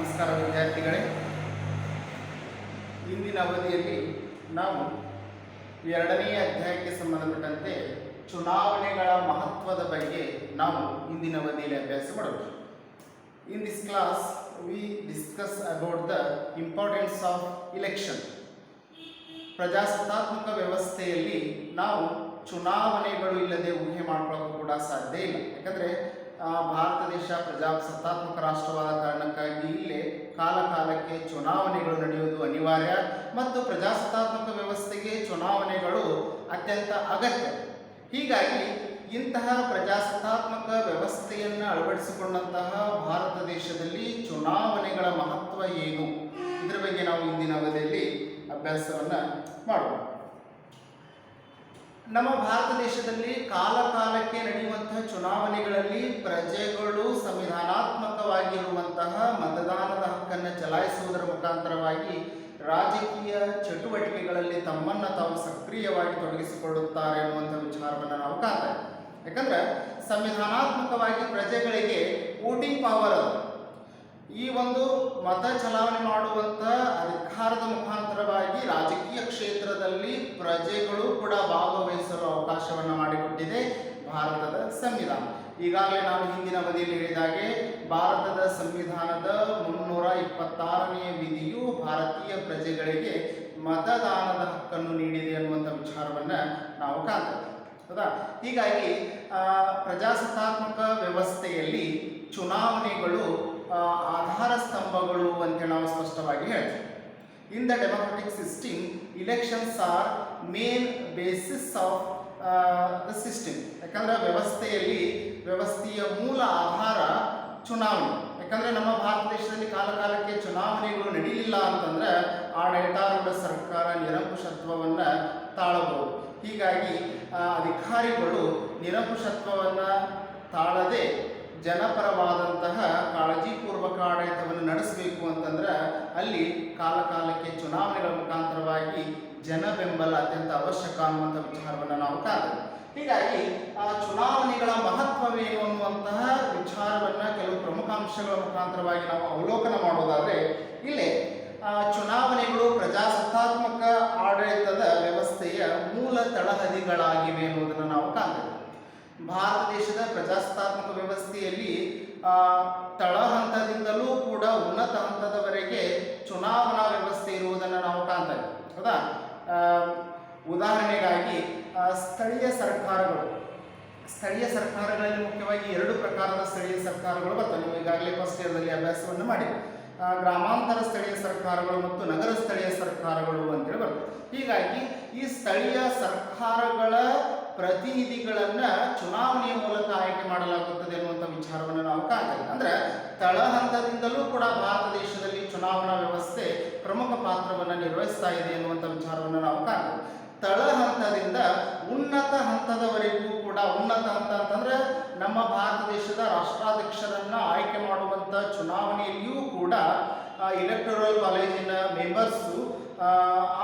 ನಮಸ್ಕಾರ ವಿದ್ಯಾರ್ಥಿಗಳೇ. ಇಂದಿನ ಅವಧಿಯಲ್ಲಿ ನಾವು 2ನೇ ಅಧ್ಯಾಯಕ್ಕೆ ಸಂಬಂಧಪಟ್ಟಂತೆ ಚುನಾವಣೆಗಳ ಮಹತ್ವದ ಬಗ್ಗೆ ನಾವು ಇಂದಿನ ಅವಧಿಯಲ್ಲಿ ಅಭ್ಯಾಸ ಮಾಡೋಣ. In this class we discuss about the importance of election. ಪ್ರಜಾಸತ್ತಾತ್ಮಕ ವ್ಯವಸ್ಥೆಯಲ್ಲಿ ನಾವು ಚುನಾವಣೆಗಳು ಇಲ್ಲದೆ ಊಹೆ ಮಾಡ್ಕೊಳ್ಳೋದು ಕೂಡ ಸಾಧ್ಯ ಇಲ್ಲ. ಯಾಕಂದರೆ ಭಾರತ ದೇಶ ಪ್ರಜಾಸತ್ತಾತ್ಮಕ ರಾಷ್ಟ್ರವಾದ ಕಾರಣಕ್ಕಾಗಿ ಇಲ್ಲೇ ಕಾಲಕಾಲಕ್ಕೆ ಚುನಾವಣೆಗಳು ನಡೆಯುವುದು ಅನಿವಾರ್ಯ ಮತ್ತು ಪ್ರಜಾಸತ್ತಾತ್ಮಕ ವ್ಯವಸ್ಥೆಗೆ ಚುನಾವಣೆಗಳು ಅತ್ಯಂತ ಅಗತ್ಯ. ಹೀಗಾಗಿ ಇಂತಹ ಪ್ರಜಾಸತ್ತಾತ್ಮಕ ವ್ಯವಸ್ಥೆಯನ್ನು ಅಳವಡಿಸಿಕೊಂಡಂತಹ ಭಾರತ ದೇಶದಲ್ಲಿ ಚುನಾವಣೆಗಳ ಮಹತ್ವ ಏನು, ಇದರ ಬಗ್ಗೆ ನಾವು ಇಂದಿನ ಅವಧಿಯಲ್ಲಿ ಅಭ್ಯಾಸವನ್ನು ಮಾಡೋಣ. ನಮ್ಮ ಭಾರತ ದೇಶದಲ್ಲಿ ಕಾಲಕಾಲಕ್ಕೆ ನಡೆಯುವಂತಹ ಚುನಾವಣೆಗಳಲ್ಲಿ ಪ್ರಜೆಗಳು ಸಂವಿಧಾನಾತ್ಮಕವಾಗಿರುವಂತಹ ಮತದಾನದ ಹಕ್ಕನ್ನು ಚಲಾಯಿಸುವುದರ ಮುಖಾಂತರವಾಗಿ ರಾಜಕೀಯ ಚಟುವಟಿಕೆಗಳಲ್ಲಿ ತಮ್ಮನ್ನು ತಾವು ಸಕ್ರಿಯವಾಗಿ ತೊಡಗಿಸಿಕೊಳ್ಳುತ್ತಾರೆ ಅನ್ನುವಂಥ ವಿಚಾರವನ್ನು ನಾವು ಕಾಣ್ತೇವೆ. ಯಾಕಂದರೆ ಸಂವಿಧಾನಾತ್ಮಕವಾಗಿ ಪ್ರಜೆಗಳಿಗೆ ವೋಟಿಂಗ್ ಪವರ್ ಅದು. ಈ ಒಂದು ಮತ ಚಲಾವಣೆ ಮಾಡುವಂಥ ಅಧಿಕಾರದ ಮುಖಾಂತರವಾಗಿ ರಾಜಕೀಯ ಕ್ಷೇತ್ರದಲ್ಲಿ ಪ್ರಜೆಗಳು ಕೂಡ ಭಾಗವಹಿಸಲು ಅವಕಾಶವನ್ನು ಮಾಡಿಕೊಟ್ಟಿದೆ ಭಾರತದ ಸಂವಿಧಾನ. ಈಗಾಗಲೇ ನಾನು ಹಿಂದಿನ ಅವಧಿಯಲ್ಲಿ ಹೇಳಿದಾಗೆ ಭಾರತದ ಸಂವಿಧಾನದ 326ನೇ ವಿಧಿಯು ಭಾರತೀಯ ಪ್ರಜೆಗಳಿಗೆ ಮತದಾನದ ಹಕ್ಕನ್ನು ನೀಡಿದೆ ಅನ್ನುವಂಥ ವಿಚಾರವನ್ನು ನಾವು ಕಾಣ್ತೇವೆ. ಹೌದಾ? ಹೀಗಾಗಿ ಪ್ರಜಾಸತ್ತಾತ್ಮಕ ವ್ಯವಸ್ಥೆಯಲ್ಲಿ ಚುನಾವಣೆಗಳು ಆಧಾರ ಸ್ತಂಭಗಳು ಅಂತ ನಾವು ಸ್ಪಷ್ಟವಾಗಿ ಹೇಳ್ತೀವಿ. In the democratic system elections are main basis of the system. ಯಾಕಂದರೆ ವ್ಯವಸ್ಥೆಯ ಮೂಲ ಆಧಾರ ಚುನಾವಣೆ. ಯಾಕಂದರೆ ನಮ್ಮ ಭಾರತ ದೇಶದಲ್ಲಿ ಕಾಲಕಾಲಕ್ಕೆ ಚುನಾವಣೆಗಳು ನಡೀಲಿಲ್ಲ ಅಂತಂದರೆ ಆಡಳಿತಾರೂಢ ಸರ್ಕಾರ ನಿರಂಕುಶತ್ವವನ್ನು ತಾಳಬಹುದು. ಹೀಗಾಗಿ ಅಧಿಕಾರಿಗಳು ನಿರಂಕುಶತ್ವವನ್ನು ತಾಳದೆ ಜನಪರವಾದಂತಹ ಕಾಳಜಿಪೂರ್ವಕ ಆಡಳಿತವನ್ನು ನಡೆಸಬೇಕು ಅಂತಂದ್ರೆ ಅಲ್ಲಿ ಕಾಲಕಾಲಕ್ಕೆ ಚುನಾವಣೆಗಳ ಮುಖಾಂತರವಾಗಿ ಜನ ಬೆಂಬಲ ಅತ್ಯಂತ ಅವಶ್ಯಕ ಅನ್ನುವಂಥ ವಿಚಾರವನ್ನು ನಾವು ಕಾಣ್ತೇವೆ. ಹೀಗಾಗಿ ಚುನಾವಣೆಗಳ ಮಹತ್ವವೇನು ಅನ್ನುವಂತಹ ವಿಚಾರವನ್ನು ಕೆಲವು ಪ್ರಮುಖ ಅಂಶಗಳ ಮುಖಾಂತರವಾಗಿ ನಾವು ಅವಲೋಕನ ಮಾಡೋದಾದರೆ ಇಲ್ಲೇ ಚುನಾವಣೆಗಳು ಪ್ರಜಾಸತ್ತಾತ್ಮಕ ಆಡಳಿತದ ವ್ಯವಸ್ಥೆಯ ಮೂಲ ತಳಹದಿಗಳಾಗಿವೆ ಅನ್ನೋದನ್ನು ನಾವು ಕಾಣ್ತೇವೆ. ಭಾರತ ದೇಶದ ಪ್ರಜಾಸತ್ತಾತ್ಮಕ ವ್ಯವಸ್ಥೆಯಲ್ಲಿ ತಳ ಹಂತದಿಂದಲೂ ಕೂಡ ಉನ್ನತ ಹಂತದವರೆಗೆ ಚುನಾವಣಾ ವ್ಯವಸ್ಥೆ ಇರುವುದನ್ನು ನಾವು ಕಾಣ್ತೇವೆ. ಹೌದಾ? ಉದಾಹರಣೆಗಾಗಿ ಸ್ಥಳೀಯ ಸರ್ಕಾರಗಳಲ್ಲಿ ಮುಖ್ಯವಾಗಿ 2 ಪ್ರಕಾರದ ಸ್ಥಳೀಯ ಸರ್ಕಾರಗಳು ಬರ್ತವೆ. ನೀವು ಈಗಾಗಲೇ ಫಸ್ಟ್ ಇಯರ್ದಲ್ಲಿ ಅಭ್ಯಾಸವನ್ನು ಮಾಡಿ ಗ್ರಾಮಾಂತರ ಸ್ಥಳೀಯ ಸರ್ಕಾರಗಳು ಮತ್ತು ನಗರ ಸ್ಥಳೀಯ ಸರ್ಕಾರಗಳು ಅಂತೇಳಿ ಬರ್ತವೆ. ಹೀಗಾಗಿ ಈ ಸ್ಥಳೀಯ ಸರ್ಕಾರಗಳ ಪ್ರತಿನಿಧಿಗಳನ್ನು ಚುನಾವಣೆಯ ಮೂಲಕ ಆಯ್ಕೆ ಮಾಡಲಾಗುತ್ತದೆ ಅನ್ನುವಂಥ ವಿಚಾರವನ್ನು ನಾವು ಕಾಣ್ತೇವೆ. ಅಂದರೆ ತಳ ಹಂತದಿಂದಲೂ ಕೂಡ ಭಾರತ ದೇಶದಲ್ಲಿ ಚುನಾವಣಾ ವ್ಯವಸ್ಥೆ ಪ್ರಮುಖ ಪಾತ್ರವನ್ನು ನಿರ್ವಹಿಸ್ತಾ ಇದೆ ಅನ್ನುವಂಥ ವಿಚಾರವನ್ನು ನಾವು ಕಾಣ್ತೇವೆ. ತಳ ಹಂತದಿಂದ ಉನ್ನತ ಹಂತದವರೆಗೂ ಕೂಡ, ಉನ್ನತ ಹಂತ ಅಂತಂದರೆ ನಮ್ಮ ಭಾರತ ದೇಶದ ರಾಷ್ಟ್ರಾಧ್ಯಕ್ಷರನ್ನು ಆಯ್ಕೆ ಮಾಡುವಂಥ ಚುನಾವಣೆಯಲ್ಲಿಯೂ ಕೂಡ ಇಲೆಕ್ಟೋರಲ್ ಕಾಲೇಜಿನ ಮೆಂಬರ್ಸು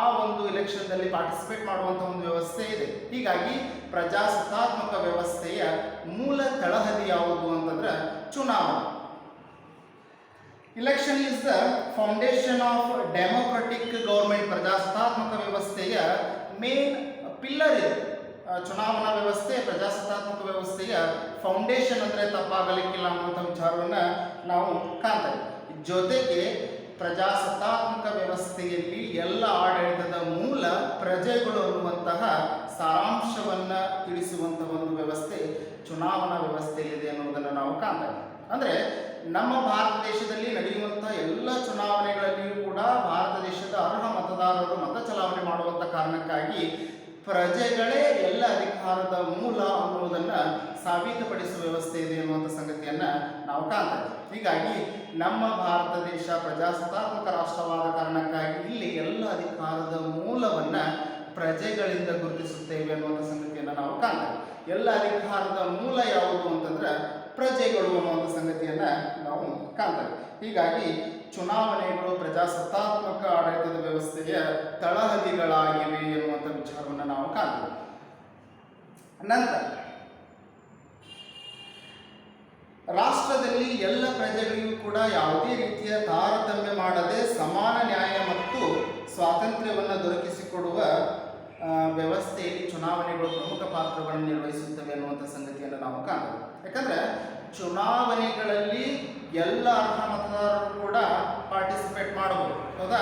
ಆ ಒಂದು ಇಲೆಕ್ಷನ್ದಲ್ಲಿ ಪಾರ್ಟಿಸಿಪೇಟ್ ಮಾಡುವಂಥ ಒಂದು ವ್ಯವಸ್ಥೆ ಇದೆ. ಹೀಗಾಗಿ ಪ್ರಜಾಸತ್ತಾತ್ಮಕ ವ್ಯವಸ್ಥೆಯ ಮೂಲ ತಳಹದಿ ಯಾವುದು ಅಂತಂದ್ರೆ ಚುನಾವಣೆ. Election is the foundation of democratic government. ಪ್ರಜಾಸತ್ತಾತ್ಮಕ ವ್ಯವಸ್ಥೆಯ ಮೇನ್ ಪಿಲ್ಲರ್ ಇದೆ. ಚುನಾವಣಾ ವ್ಯವಸ್ಥೆ ಪ್ರಜಾಸತ್ತಾತ್ಮಕ ವ್ಯವಸ್ಥೆಯ ಫೌಂಡೇಶನ್ ಅಂದರೆ ತಪ್ಪಾಗಲಿಕ್ಕಿಲ್ಲ ಅನ್ನುವಂಥ ವಿಚಾರವನ್ನು ನಾವು ಕಾಣ್ತೇವೆ. ಜೊತೆಗೆ ಪ್ರಜಾಸತ್ತಾತ್ಮಕ ವ್ಯವಸ್ಥೆಯಲ್ಲಿ ಎಲ್ಲ ಆಡಳಿತದ ಮೂಲ ಪ್ರಜೆಗಳು ಅನ್ನುವಂತಹ ಸಾರಾಂಶವನ್ನು ತಿಳಿಸುವಂಥ ಒಂದು ವ್ಯವಸ್ಥೆ ಚುನಾವಣಾ ವ್ಯವಸ್ಥೆಯಲ್ಲಿದೆ ಅನ್ನೋದನ್ನು ನಾವು ಕಾಣ್ತೇವೆ. ಅಂದರೆ ನಮ್ಮ ಭಾರತ ದೇಶದಲ್ಲಿ ನಡೆಯುವಂಥ ಎಲ್ಲ ಚುನಾವಣೆಗಳಲ್ಲಿಯೂ ಕೂಡ ಭಾರತ ದೇಶದ ಅರ್ಹ ಮತದಾರರು ಮತ ಚಲಾವಣೆ ಮಾಡುವಂಥ ಕಾರಣಕ್ಕಾಗಿ ಪ್ರಜೆಗಳೇ ಎಲ್ಲ ಅಧಿಕಾರದ ಮೂಲ ಅನ್ನುವುದನ್ನು ಸಾಬೀತುಪಡಿಸುವ ವ್ಯವಸ್ಥೆ ಇದೆ ಅನ್ನುವಂಥ ಸಂಗತಿಯನ್ನು ನಾವು ಕಾಣ್ತೇವೆ. ಹೀಗಾಗಿ ನಮ್ಮ ಭಾರತ ದೇಶ ಪ್ರಜಾಸತ್ತಾತ್ಮಕ ರಾಷ್ಟ್ರವಾದ ಕಾರಣಕ್ಕಾಗಿ ಇಲ್ಲಿ ಎಲ್ಲ ಅಧಿಕಾರದ ಮೂಲವನ್ನು ಪ್ರಜೆಗಳಿಂದ ಗುರುತಿಸುತ್ತೇವೆ ಅನ್ನುವಂಥ ಸಂಗತಿಯನ್ನು ನಾವು ಕಾಣ್ತೇವೆ. ಎಲ್ಲ ಅಧಿಕಾರದ ಮೂಲ ಯಾವುದು ಅಂತಂದ್ರೆ ಪ್ರಜೆಗಳು ಅನ್ನುವಂಥ ಸಂಗತಿಯನ್ನು ನಾವು ಕಾಣ್ತೇವೆ. ಹೀಗಾಗಿ ಚುನಾವಣೆಗಳು ಪ್ರಜಾಸತ್ತಾತ್ಮಕ ಆಡಳಿತದ ವ್ಯವಸ್ಥೆಯ ತಳಹದಿಗಳಾಗಿವೆ ಎನ್ನುವಂಥ ವಿಚಾರವನ್ನು ನಾವು ಕಾಣ್ತೇವೆ. ನಂತರ ರಾಷ್ಟ್ರದಲ್ಲಿ ಎಲ್ಲ ಪ್ರಜೆಗಳಿಗೂ ಕೂಡ ಯಾವುದೇ ರೀತಿಯ ತಾರತಮ್ಯ ಮಾಡದೆ ಸಮಾನ ನ್ಯಾಯ ಮತ್ತು ಸ್ವಾತಂತ್ರ್ಯವನ್ನು ದೊರಕಿಸಿಕೊಡುವ ವ್ಯವಸ್ಥೆಯಲ್ಲಿ ಚುನಾವಣೆಗಳು ಪ್ರಮುಖ ಪಾತ್ರವನ್ನು ನಿರ್ವಹಿಸುತ್ತವೆ ಅನ್ನುವಂಥ ಸಂಗತಿಯನ್ನು ನಾವು ಕಾಣಬಹುದು. ಯಾಕಂದರೆ ಚುನಾವಣೆಗಳಲ್ಲಿ ಎಲ್ಲ ಅರ್ಹ ಮತದಾರರು ಕೂಡ ಪಾರ್ಟಿಸಿಪೇಟ್ ಮಾಡಬಹುದು, ಹೌದಾ?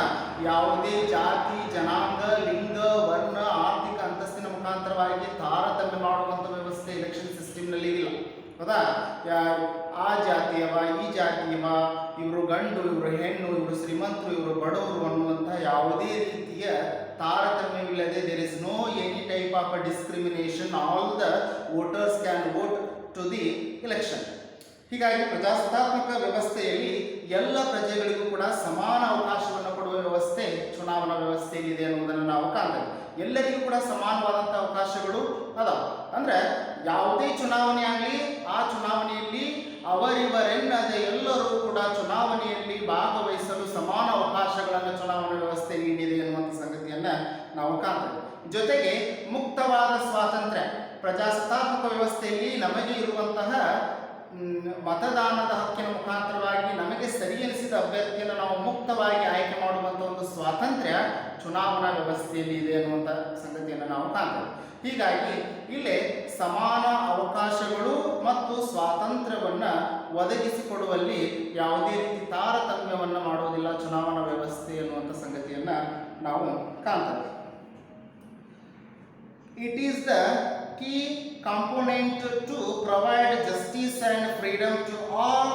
ಯಾವುದೇ ಜಾತಿ, ಜನಾಂಗ, ಲಿಂಗ, ವರ್ಣ, ಆರ್ಥಿಕ ಅಂತಸ್ತಿನ ಮುಖಾಂತರವಾಗಿ ತಾರತಮ್ಯ ಮಾಡುವಂಥ ವ್ಯವಸ್ಥೆ ಎಲೆಕ್ಷನ್ ಸಿಸ್ಟಮ್ನಲ್ಲಿ ಇಲ್ಲ, ಹೌದಾ? ಆ ಜಾತಿಯವ, ಈ ಜಾತಿಯವ, ಇವರು ಗಂಡು, ಇವರು ಹೆಣ್ಣು, ಇವರು ಶ್ರೀಮಂತರು, ಇವರು ಬಡವರು ಅನ್ನುವಂಥ ಯಾವುದೇ ರೀತಿಯ ತಾರತಮ್ಯವಿಲ್ಲದೆ there is no any type of discrimination. All the voters can vote to the election. ಹೀಗಾಗಿ ಪ್ರಜಾಸತ್ತಾತ್ಮಕ ವ್ಯವಸ್ಥೆಯಲ್ಲಿ ಎಲ್ಲ ಪ್ರಜೆಗಳಿಗೂ ಕೂಡ ಸಮಾನ ಅವಕಾಶವನ್ನು ಕೊಡುವ ವ್ಯವಸ್ಥೆ ಚುನಾವಣಾ ವ್ಯವಸ್ಥೆಯಲ್ಲಿದೆ ಅನ್ನುವುದನ್ನು ನಾವು ಕಾಣ್ತೇವೆ. ಎಲ್ಲರಿಗೂ ಕೂಡ ಸಮಾನವಾದಂಥ ಅವಕಾಶಗಳು ಅದಾವ. ಅಂದರೆ ಯಾವುದೇ ಚುನಾವಣೆ ಆಗಲಿ, ಆ ಚುನಾವಣೆಯಲ್ಲಿ ಅವರಿವರೆನ್ನದೆ ಎಲ್ಲರೂ ಕೂಡ ಚುನಾವಣೆಯಲ್ಲಿ ಭಾಗವಹಿಸಲು ಸಮಾನ ಅವಕಾಶಗಳನ್ನು ಚುನಾವಣಾ ವ್ಯವಸ್ಥೆ ನೀಡಿದೆ ಎನ್ನುವಂಥ ಸಂಗತಿಯನ್ನು ನಾವು ಕಾಣ್ತೇವೆ. ಜೊತೆಗೆ ಮುಕ್ತವಾದ ಸ್ವಾತಂತ್ರ್ಯ ಪ್ರಜಾಸತ್ತಾತ್ಮಕ ವ್ಯವಸ್ಥೆಯಲ್ಲಿ ನಮಗೆ ಇರುವಂತಹ ಮತದಾನದ ಹಕ್ಕಿನ ಮುಖಾಂತರವಾಗಿ ನಮಗೆ ಸರಿ ಎನಿಸಿದ ಅಭ್ಯರ್ಥಿಯನ್ನು ನಾವು ಮುಕ್ತವಾಗಿ ಆಯ್ಕೆ ಮಾಡುವಂಥ ಒಂದು ಸ್ವಾತಂತ್ರ್ಯ ಚುನಾವಣಾ ವ್ಯವಸ್ಥೆಯಲ್ಲಿ ಇದೆ ಅನ್ನುವಂಥ ಸಂಗತಿಯನ್ನು ನಾವು ಕಾಣ್ತೇವೆ. ಹೀಗಾಗಿ ಇಲ್ಲೇ ಸಮಾನ ಅವಕಾಶಗಳು ಮತ್ತು ಸ್ವಾತಂತ್ರ್ಯವನ್ನು ಒದಗಿಸಿಕೊಡುವಲ್ಲಿ ಯಾವುದೇ ರೀತಿ ತಾರತಮ್ಯವನ್ನು ಮಾಡುವುದಿಲ್ಲ ಚುನಾವಣಾ ವ್ಯವಸ್ಥೆ ಅನ್ನುವಂಥ ಸಂಗತಿಯನ್ನು ನಾವು ಕಾಣ್ತೇವೆ. It is the key component to provide justice and freedom to all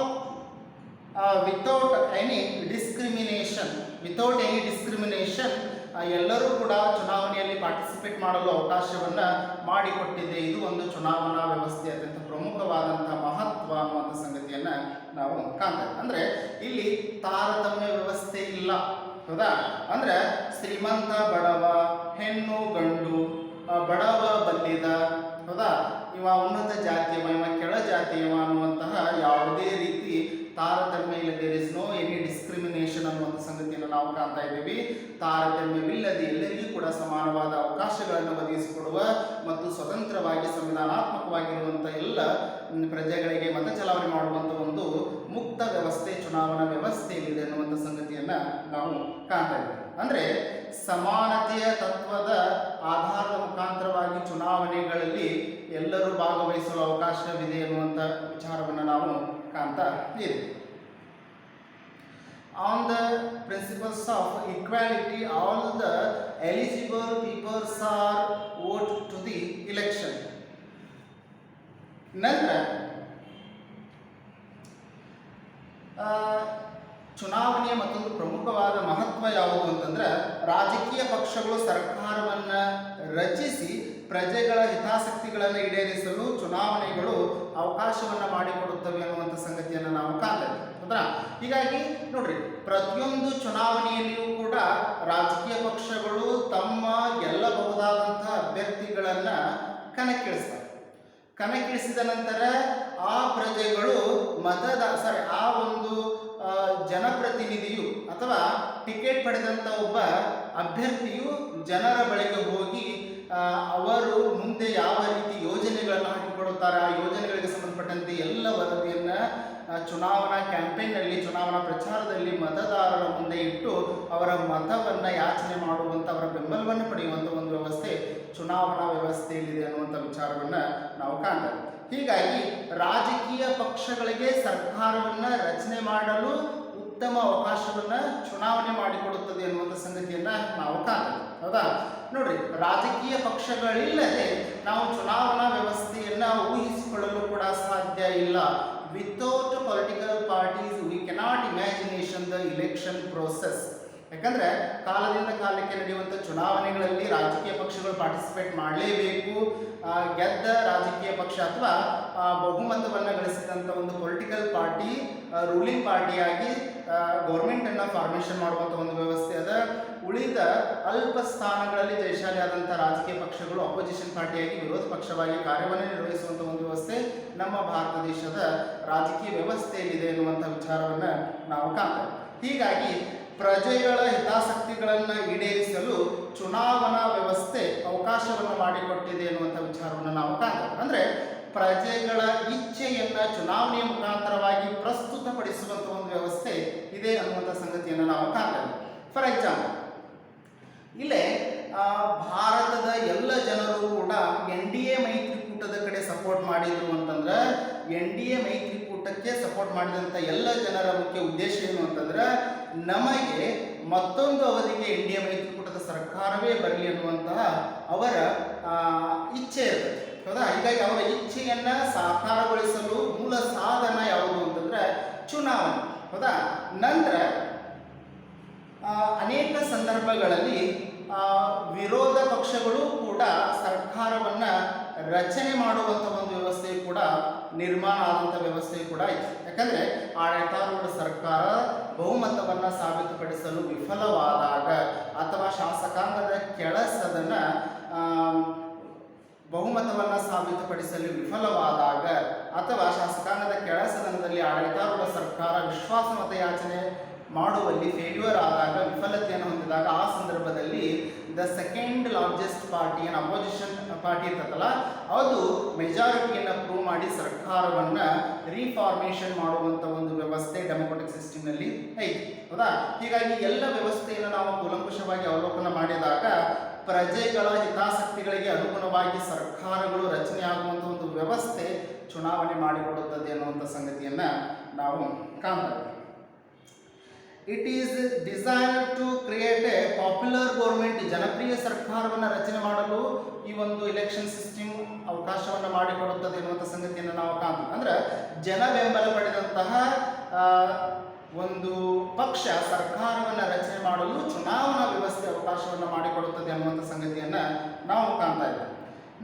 without any discrimination. Without any discrimination, ಎಲ್ಲರೂ ಕೂಡ ಚುನಾವಣೆಯಲ್ಲಿ ಪಾರ್ಟಿಸಿಪೇಟ್ ಮಾಡಲು ಅವಕಾಶವನ್ನು ಮಾಡಿಕೊಟ್ಟಿದೆ. ಇದು ಒಂದು ಚುನಾವಣಾ ವ್ಯವಸ್ಥೆ ಅತ್ಯಂತ ಪ್ರಮುಖವಾದಂಥ ಮಹತ್ವ ಅನ್ನುವಂಥ ಸಂಗತಿಯನ್ನು ನಾವು ಕಾಣ್ತೇವೆ. ಅಂದರೆ ಇಲ್ಲಿ ತಾರತಮ್ಯ ವ್ಯವಸ್ಥೆ ಇಲ್ಲ, ಹೌದಾ? ಅಂದರೆ ಶ್ರೀಮಂತ ಬಡವ, ಹೆಣ್ಣು ಗಂಡು, ಬಡವ ಬಲ್ಲಿದ, ಹೌದಾ? ಇವ ಉನ್ನತ ಜಾತಿಯವ, ಇವ ಕೆಳ ಜಾತಿಯವ ಅನ್ನುವಂತಹ ಯಾವುದೇ ರೀತಿ ತಾರತಮ್ಯ ಇಲ್ಲ. There is no any discrimination ಅನ್ನುವಂಥ ಸಂಗತಿಯನ್ನು ನಾವು ಕಾಣ್ತಾ ಇದ್ದೀವಿ. ತಾರತಮ್ಯವಿಲ್ಲದೆ ಎಲ್ಲರಿಗೂ ಕೂಡ ಸಮಾನವಾದ ಅವಕಾಶಗಳನ್ನು ಒದಗಿಸಿಕೊಡುವ ಮತ್ತು ಸ್ವತಂತ್ರವಾಗಿ ಸಂವಿಧಾನಾತ್ಮಕವಾಗಿರುವಂಥ ಎಲ್ಲ ಪ್ರಜೆಗಳಿಗೆ ಮತ ಚಲಾವಣೆ ಮಾಡುವಂಥ ಒಂದು ಮುಕ್ತ ವ್ಯವಸ್ಥೆ ಚುನಾವಣಾ ವ್ಯವಸ್ಥೆಯಲ್ಲಿದೆ ಅನ್ನುವಂಥ ಸಂಗತಿಯನ್ನು ನಾವು ಕಾಣ್ತಾ ಇದ್ದೀವಿ. ಅಂದರೆ ಸಮಾನತೆಯ ತತ್ವದ ಆಧಾರದ ಮುಖಾಂತರವಾಗಿ ಚುನಾವಣೆಗಳಲ್ಲಿ ಎಲ್ಲರೂ ಭಾಗವಹಿಸಲು ಅವಕಾಶವಿದೆ ಎನ್ನುವಂಥ ವಿಚಾರವನ್ನು ನಾವು ಕಾಣ್ತಾ ಇದ್ದೀವಿ. On the principles of equality, all the eligible peoples are vote to the election. ನಂತರ ಚುನಾವಣೆಯ ಮತ್ತೊಂದು ಪ್ರಮುಖವಾದ ಮಹತ್ವ ಯಾವುದು ಅಂತಂದ್ರೆ, ರಾಜಕೀಯ ಪಕ್ಷಗಳು ಸರ್ಕಾರವನ್ನು ರಚಿಸಿ ಪ್ರಜೆಗಳ ಹಿತಾಸಕ್ತಿಗಳನ್ನು ಈಡೇರಿಸಲು ಚುನಾವಣೆಗಳು ಅವಕಾಶವನ್ನು ಮಾಡಿಕೊಡುತ್ತವೆ ಅನ್ನುವಂಥ ಸಂಗತಿಯನ್ನು ನಾವು ಕಾಣ್ತೇವೆ, ಹೌದಾ? ಹೀಗಾಗಿ ನೋಡ್ರಿ, ಪ್ರತಿಯೊಂದು ಚುನಾವಣೆಯಲ್ಲಿಯೂ ಕೂಡ ರಾಜಕೀಯ ಪಕ್ಷಗಳು ತಮ್ಮ ಗೆಲ್ಲಬಹುದಾದಂಥ ಅಭ್ಯರ್ಥಿಗಳನ್ನು ಕಣಕ್ಕಿಳಿಸಿದ ನಂತರ ಆ ಪ್ರಜೆಗಳು ಆ ಒಂದು ಜನಪ್ರತಿನಿಧಿಯು ಅಥವಾ ಟಿಕೆಟ್ ಪಡೆದಂಥ ಒಬ್ಬ ಅಭ್ಯರ್ಥಿಯು ಜನರ ಬಳಿಗೆ ಹೋಗಿ ಅವರು ಮುಂದೆ ಯಾವ ರೀತಿ ಯೋಜನೆಗಳನ್ನು ಹಾಕಿಕೊಡುತ್ತಾರೆ, ಆ ಯೋಜನೆಗಳಿಗೆ ಸಂಬಂಧಪಟ್ಟಂತೆ ಎಲ್ಲ ವರದಿಯನ್ನು ಚುನಾವಣಾ ಕ್ಯಾಂಪೇನ್ನಲ್ಲಿ, ಚುನಾವಣಾ ಪ್ರಚಾರದಲ್ಲಿ ಮತದಾರರ ಮುಂದೆ ಇಟ್ಟು ಅವರ ಮತವನ್ನು ಯಾಚನೆ ಮಾಡುವಂಥ, ಅವರ ಬೆಂಬಲವನ್ನು ಪಡೆಯುವಂಥ ಒಂದು ವ್ಯವಸ್ಥೆ ಚುನಾವಣಾ ವ್ಯವಸ್ಥೆಯಲ್ಲಿದೆ ಅನ್ನುವಂಥ ವಿಚಾರವನ್ನು ನಾವು ಕಾಣ್ತೇವೆ. ಹೀಗಾಗಿ ರಾಜಕೀಯ ಪಕ್ಷಗಳಿಗೆ ಸರ್ಕಾರವನ್ನು ರಚನೆ ಮಾಡಲು ಉತ್ತಮ ಅವಕಾಶವನ್ನು ಚುನಾವಣೆ ಮಾಡಿಕೊಡುತ್ತದೆ ಅನ್ನುವಂಥ ಸಂಗತಿಯನ್ನು ನಾವು ಕಾಣ್ತೇವೆ, ಹೌದಾ? ನೋಡ್ರಿ, ರಾಜಕೀಯ ಪಕ್ಷಗಳಿಲ್ಲದೆ ನಾವು ಚುನಾವಣಾ ವ್ಯವಸ್ಥೆಯನ್ನು ಊಹಿಸಿಕೊಳ್ಳಲು ಕೂಡ ಸಾಧ್ಯ ಇಲ್ಲ. Without political parties we cannot imagination the election process. ಯಾಕಂದರೆ ಕಾಲದಿಂದ ಕಾಲಕ್ಕೆ ನಡೆಯುವಂಥ ಚುನಾವಣೆಗಳಲ್ಲಿ ರಾಜಕೀಯ ಪಕ್ಷಗಳು ಪಾರ್ಟಿಸಿಪೇಟ್ ಮಾಡಲೇಬೇಕು. ಗೆದ್ದ ರಾಜಕೀಯ ಪಕ್ಷ ಅಥವಾ ಬಹುಮತವನ್ನು ಗಳಿಸಿದಂಥ ಒಂದು ಪೊಲಿಟಿಕಲ್ ಪಾರ್ಟಿ ರೂಲಿಂಗ್ ಪಾರ್ಟಿಯಾಗಿ ಗೌರ್ಮೆಂಟನ್ನು ಫಾರ್ಮೇಷನ್ ಮಾಡುವಂಥ ಒಂದು ವ್ಯವಸ್ಥೆ ಅದ. ಉಳಿದ ಅಲ್ಪ ಸ್ಥಾನಗಳಲ್ಲಿ ಜಯಶಾಲಿ ಆದಂಥ ರಾಜಕೀಯ ಪಕ್ಷಗಳು ಅಪೋಸಿಷನ್ ಪಾರ್ಟಿಯಾಗಿ ವಿರೋಧ ಪಕ್ಷವಾಗಿ ಕಾರ್ಯವನ್ನು ನಿರ್ವಹಿಸುವಂಥ ಒಂದು ವ್ಯವಸ್ಥೆ ನಮ್ಮ ಭಾರತ ದೇಶದ ರಾಜಕೀಯ ವ್ಯವಸ್ಥೆಯಲ್ಲಿದೆ ಎನ್ನುವಂಥ ವಿಚಾರವನ್ನು ನಾವು ಕಾಣ್ತೇವೆ. ಹೀಗಾಗಿ ಪ್ರಜೆಗಳ ಹಿತಾಸಕ್ತಿಗಳನ್ನು ಈಡೇರಿಸಲು ಚುನಾವಣಾ ವ್ಯವಸ್ಥೆ ಅವಕಾಶವನ್ನು ಮಾಡಿಕೊಟ್ಟಿದೆ ಎನ್ನುವಂಥ ವಿಚಾರವನ್ನು ನಾವು ಕಾಣ್ತೇವೆ. ಅಂದರೆ ಪ್ರಜೆಗಳ ಇಚ್ಛೆಯನ್ನು ಚುನಾವಣೆಯ ಮುಖಾಂತರವಾಗಿ ಪ್ರಸ್ತುತ ವ್ಯಕ್ತಪಡಿಸುವಂಥ ಒಂದು ವ್ಯವಸ್ಥೆ ಇದೆ ಅನ್ನುವಂಥ ಸಂಗತಿಯನ್ನು ನಾವು ಕಾಣ್ತೇವೆ. ಫಾರ್ ಎಕ್ಸಾಂಪಲ್, ಇಲ್ಲೇ ಭಾರತದ ಎಲ್ಲ ಜನರು ಕೂಡ NDA ಮೈತ್ರಿಕೂಟದ ಕಡೆ ಸಪೋರ್ಟ್ ಮಾಡಿದ್ರು ಅಂತಂದ್ರೆ, NDA ಮೈತ್ರಿಕೂಟಕ್ಕೆ ಸಪೋರ್ಟ್ ಮಾಡಿದಂಥ ಎಲ್ಲ ಜನರ ಮುಖ್ಯ ಉದ್ದೇಶ ಏನು ಅಂತಂದ್ರೆ, ನಮಗೆ ಮತ್ತೊಂದು ಅವಧಿಗೆ NDA ಮೈತ್ರಿಕೂಟದ ಸರ್ಕಾರವೇ ಬರಲಿ ಅನ್ನುವಂತಹ ಅವರ ಇಚ್ಛೆ ಇರ್ತದೆ, ಹೌದಾ? ಹೀಗಾಗಿ ಅವರ ಇಚ್ಛೆಯನ್ನ ಸಾಕಾರಗೊಳಿಸಲು ಮೂಲ ಸಾಧನ ಯಾವುದು ಅಂತಂದ್ರೆ ಚುನಾವಣೆ, ಹೌದಾ? ನಂತರ ಅನೇಕ ಸಂದರ್ಭಗಳಲ್ಲಿ ವಿರೋಧ ಪಕ್ಷಗಳು ಕೂಡ ಸರ್ಕಾರವನ್ನ ರಚನೆ ಮಾಡುವಂಥ ಒಂದು ವ್ಯವಸ್ಥೆ ಕೂಡ ನಿರ್ಮಾಣ ಆದಂಥ ವ್ಯವಸ್ಥೆ ಕೂಡ ಇದೆ. ಯಾಕಂದ್ರೆ ಆಡಳಿತಾರೂಢ ಸರ್ಕಾರ ಬಹುಮತವನ್ನ ಸಾಬೀತುಪಡಿಸಲು ವಿಫಲವಾದಾಗ ಅಥವಾ ಶಾಸಕಾಂಗದ ಕೆಳಸದನ ಬಹುಮತವನ್ನ ಸಾಬೀತುಪಡಿಸಲು ವಿಫಲವಾದಾಗ ಅಥವಾ ಶಾಸಕಾಂಗದ ಕೆಳಸದನದಲ್ಲಿ ಆಡಳಿತಾರೂಢ ಸರ್ಕಾರ ವಿಶ್ವಾಸಮತ ಯಾಚನೆ ಮಾಡುವಲ್ಲಿ ಫೇಲ್ಯೂರ್ ಆದಾಗ, ವಿಫಲತೆಯನ್ನು ಹೊಂದಿದಾಗ, ಆ ಸಂದರ್ಭದಲ್ಲಿ ದ ಸೆಕೆಂಡ್ ಲಾರ್ಜೆಸ್ಟ್ ಪಾರ್ಟಿ ಏನು ಅಪೋಸಿಷನ್ ಪಾರ್ಟಿ ಇರ್ತದಲ್ಲ, ಅದು ಮೆಜಾರಿಟಿಯನ್ನು ಪ್ರೂವ್ ಮಾಡಿ ಸರ್ಕಾರವನ್ನು ರೀಫಾರ್ಮೇಷನ್ ಮಾಡುವಂಥ ಒಂದು ವ್ಯವಸ್ಥೆ ಡೆಮೊಕ್ರಾಟಿಕ್ ಸಿಸ್ಟಮ್ನಲ್ಲಿ ಐತಿ, ಹೌದಾ? ಹೀಗಾಗಿ ಎಲ್ಲ ವ್ಯವಸ್ಥೆಯನ್ನು ನಾವು ಕೂಲಂಕುಷವಾಗಿ ಅವಲೋಕನ ಮಾಡಿದಾಗ ಪ್ರಜೆಗಳ ಹಿತಾಸಕ್ತಿಗಳಿಗೆ ಅನುಗುಣವಾಗಿ ಸರ್ಕಾರಗಳು ರಚನೆ ಆಗುವಂಥ ಒಂದು ವ್ಯವಸ್ಥೆ ಚುನಾವಣೆ ಮಾಡಿಕೊಡುತ್ತದೆ ಅನ್ನುವಂಥ ಸಂಗತಿಯನ್ನು ನಾವು ಕಾಣ್ತೇವೆ. It is design to create a popular government. ಜನಪ್ರಿಯ ಸರ್ಕಾರವನ್ನು ರಚನೆ ಮಾಡಲು ಈ ಒಂದು ಎಲೆಕ್ಷನ್ ಸಿಸ್ಟಮ್ ಅವಕಾಶವನ್ನು ಮಾಡಿಕೊಡುತ್ತದೆ ಎನ್ನುವಂಥ ಸಂಗತಿಯನ್ನು ನಾವು ಕಾಣ್ತೀವಿ. ಅಂದ್ರೆ ಜನ ಬೆಂಬಲ ಪಡೆದಂತಹ ಒಂದು ಪಕ್ಷ ಸರ್ಕಾರವನ್ನು ರಚನೆ ಮಾಡಲು ಚುನಾವಣಾ ವ್ಯವಸ್ಥೆ ಅವಕಾಶವನ್ನು ಮಾಡಿಕೊಡುತ್ತದೆ ಅನ್ನುವಂಥ ಸಂಗತಿಯನ್ನು ನಾವು ಕಾಣ್ತಾ ಇದ್ದೇವೆ.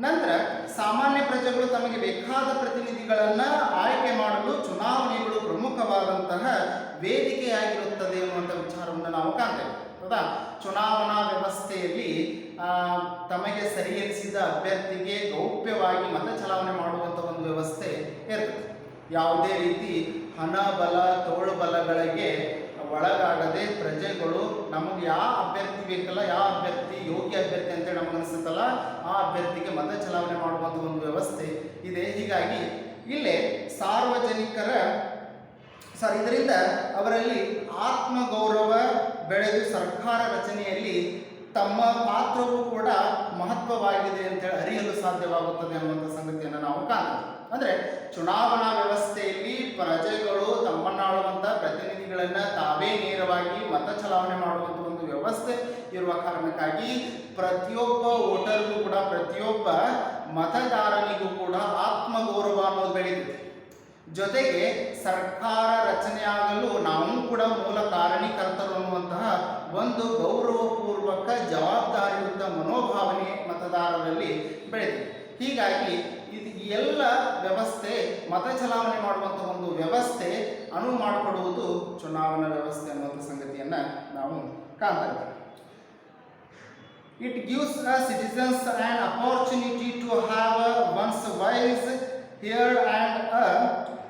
ನಂತರ ಸಾಮಾನ್ಯ ಪ್ರಜೆಗಳು ತಮಗೆ ಬೇಕಾದ ಪ್ರತಿನಿಧಿಗಳನ್ನು ಆಯ್ಕೆ ಮಾಡಲು ಚುನಾವಣೆಗಳು ಪ್ರಮುಖವಾದಂತಹ ವೇದಿಕೆಯಾಗಿರುತ್ತದೆ ಎನ್ನುವಂಥ ವಿಚಾರವನ್ನು ನಾವು ಕಾಣ್ತೇವೆ, ಹೌದಾ? ಚುನಾವಣಾ ವ್ಯವಸ್ಥೆಯಲ್ಲಿ ತಮಗೆ ಸರಿಯೆನಿಸಿದ ಅಭ್ಯರ್ಥಿಗೆ ಗೌಪ್ಯವಾಗಿ ಮತ ಚಲಾವಣೆ ಮಾಡುವಂಥ ಒಂದು ವ್ಯವಸ್ಥೆ ಇರ್ತದೆ. ಯಾವುದೇ ರೀತಿ ಹಣ ಬಲ ತೋಳುಬಲಗಳಿಗೆ ಒಳಗಾಗದೆ ಪ್ರಜೆಗಳು ನಮಗೆ ಯಾವ ಅಭ್ಯರ್ಥಿ ಬೇಕಲ್ಲ, ಯಾವ ಅಭ್ಯರ್ಥಿ ಯೋಗ್ಯ ಅಭ್ಯರ್ಥಿ ಅಂತೇಳಿ ನಮಗೆ ಅನಿಸುತ್ತಲ್ಲ, ಆ ಅಭ್ಯರ್ಥಿಗೆ ಮತ ಚಲಾವಣೆ ಮಾಡುವಂಥ ಒಂದು ವ್ಯವಸ್ಥೆ ಇದೆ. ಹೀಗಾಗಿ ಇಲ್ಲೇ ಸಾರ್ವಜನಿಕರ ಇದರಿಂದ ಅವರಲ್ಲಿ ಆತ್ಮಗೌರವ ಬೆಳೆದು ಸರ್ಕಾರ ರಚನೆಯಲ್ಲಿ ತಮ್ಮ ಪಾತ್ರವೂ ಕೂಡ ಮಹತ್ವವಾಗಿದೆ ಅಂತೇಳಿ ಅರಿಯಲು ಸಾಧ್ಯವಾಗುತ್ತದೆ ಅನ್ನುವಂಥ ಸಂಗತಿಯನ್ನು ನಾವು ಕಾಣ್ತೀವಿ. ಅಂದರೆ ಚುನಾವಣಾ ವ್ಯವಸ್ಥೆಯಲ್ಲಿ ಪ್ರಜೆಗಳು ತಮ್ಮನ್ನಾಳುವಂಥ ಪ್ರತಿನಿಧಿಗಳನ್ನು ತಾವೇ ನೇರವಾಗಿ ಮತ ಚಲಾವಣೆ ಮಾಡುವಂಥ ಒಂದು ವ್ಯವಸ್ಥೆ ಇರುವ ಕಾರಣಕ್ಕಾಗಿ ಪ್ರತಿಯೊಬ್ಬ ವೋಟರ್ಗೂ ಕೂಡ, ಪ್ರತಿಯೊಬ್ಬ ಮತದಾರನಿಗೂ ಕೂಡ ಆತ್ಮಗೌರವ ಅನ್ನೋದು ಬೆಳೀತದೆ. ಜೊತೆಗೆ ಸರ್ಕಾರ ರಚನೆಯಾಗಲು ನಾವು ಕೂಡ ಮೂಲ ಕಾರಣೀಕರ್ತರು ಅನ್ನುವಂತಹ ಒಂದು ಗೌರವಪೂರ್ವಕ ಜವಾಬ್ದಾರಿಯುತ ಮನೋಭಾವನೆ ಮತದಾರರಲ್ಲಿ ಬೆಳೆದಿದೆ. ಹೀಗಾಗಿ ಇದು ಎಲ್ಲ ವ್ಯವಸ್ಥೆ ಮತ ಚಲಾವಣೆ ಮಾಡುವಂಥ ಒಂದು ವ್ಯವಸ್ಥೆ ಅನುವು ಮಾಡಿಕೊಡುವುದು ಚುನಾವಣಾ ವ್ಯವಸ್ಥೆ ಅನ್ನುವಂಥ ಸಂಗತಿಯನ್ನು ನಾವು ಕಾಣ್ತೇವೆ. It gives a citizens an opportunity to have one's voice heard and a